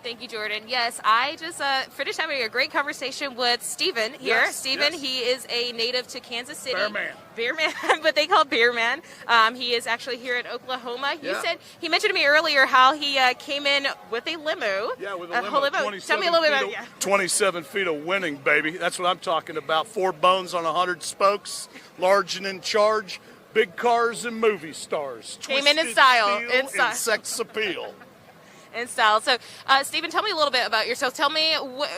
Thank you, Jordan. Yes, I just finished having a great conversation with Stephen here. Yes, Stephen, yes. he is a native to Kansas City. Bear man, but they call Bear Man. He is actually here in Oklahoma. He mentioned to me earlier how he came in with a limo. Yeah, with a limo. Tell me a little bit about it. 27 feet of winning, baby. That's what I'm talking about. 4 bones on 100 spokes, large and in charge, big cars and movie stars. Came in style. In sex appeal. In style. So, Stephen, tell me a little bit about yourself. Tell me,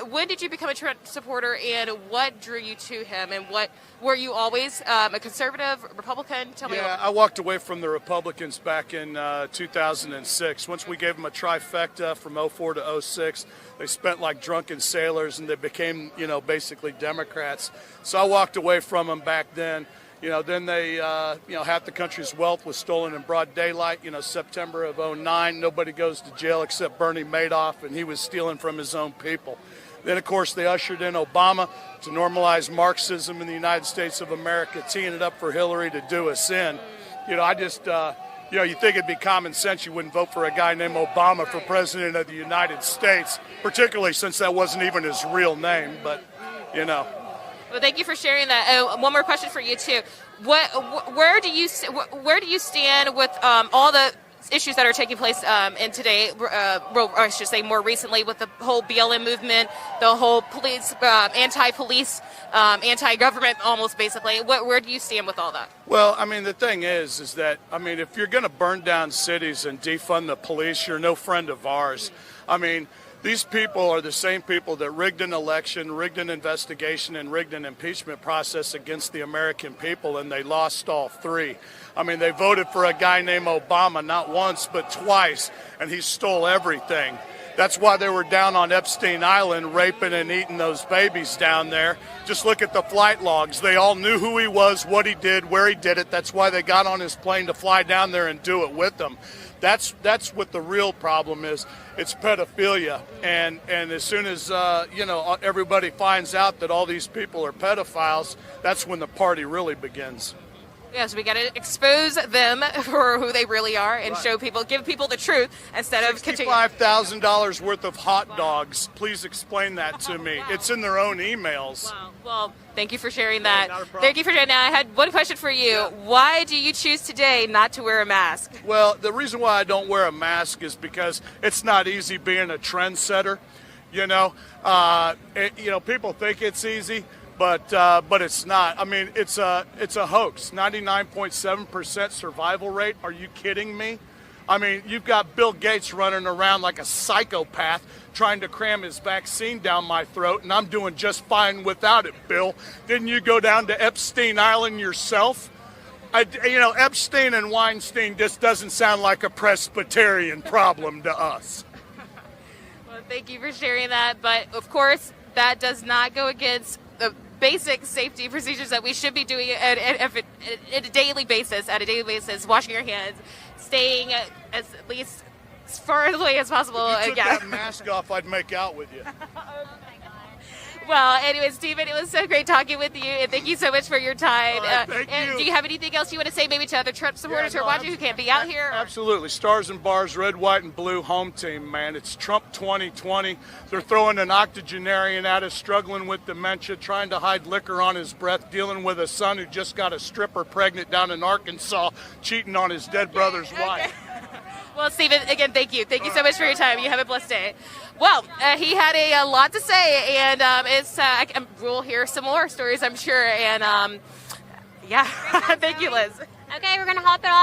when did you become a Trump supporter, and what drew you to him, and what were you always a conservative, Republican? Tell me. Yeah, I walked away from the Republicans back in 2006. Once we gave them a trifecta from 04 to 06, they spent like drunken sailors, and they became, basically Democrats. So I walked away from them back then. Then they, half the country's wealth was stolen in broad daylight. September of 09, nobody goes to jail except Bernie Madoff, and he was stealing from his own people. Then, of course, they ushered in Obama to normalize Marxism in the United States of America, teeing it up for Hillary to do us in. I just, you think it'd be common sense you wouldn't vote for a guy named Obama for president of the United States, particularly since that wasn't even his real name, but. Well, thank you for sharing that. One more question for you too. Where do you stand with all the issues that are taking place in today? Or I should say more recently with the whole BLM movement, the whole police, anti-police, anti-government, almost basically. Where do you stand with all that? Well, the thing is that if you're going to burn down cities and defund the police, you're no friend of ours. These people are the same people that rigged an election, rigged an investigation, and rigged an impeachment process against the American people, and they lost all 3. They voted for a guy named Obama not once but twice, and he stole everything. That's why they were down on Epstein Island raping and eating those babies down there. Just look at the flight logs. They all knew who he was, what he did, where he did it. That's why they got on his plane to fly down there and do it with them. That's what the real problem is. It's pedophilia, and as soon as everybody finds out that all these people are pedophiles, that's when the party really begins. Yes, we got to expose them for who they really are and give people the truth instead of continuing. $65,000 worth of hot dogs. Please explain that to me. Wow. It's in their own emails. Wow. Well, thank you for sharing that. Not a problem. Thank you for sharing that. I had one question for you. Yeah. Why do you choose today not to wear a mask? Well, the reason why I don't wear a mask is because it's not easy being a trendsetter. People think it's easy. But it's not. It's a hoax. 99.7% survival rate. Are you kidding me? You've got Bill Gates running around like a psychopath trying to cram his vaccine down my throat, and I'm doing just fine without it, Bill. Didn't you go down to Epstein Island yourself? Epstein and Weinstein just doesn't sound like a Presbyterian problem to us. Well, thank you for sharing that. But, of course, that does not go against the basic safety procedures that we should be doing at a daily basis, washing your hands, staying at least as far away as possible. If you took that mask off, I'd make out with you. Oh my God. Well, anyway, Stephen, it was so great talking with you, and thank you so much for your time. Thank you. Do you have anything else you want to say maybe to other Trump supporters who are watching who can't be out here? Absolutely. Stars and bars, red, white, and blue home team, man. It's Trump 2020. They're throwing an octogenarian at us, struggling with dementia, trying to hide liquor on his breath, dealing with a son who just got a stripper pregnant down in Arkansas, cheating on his dead brother's wife. Well, Stephen, again, thank you. Thank you so much for your time. You have a blessed day. Well, he had a lot to say, and we'll hear some more stories, I'm sure. And, thank you, Liz. Okay, we're going to hop it off.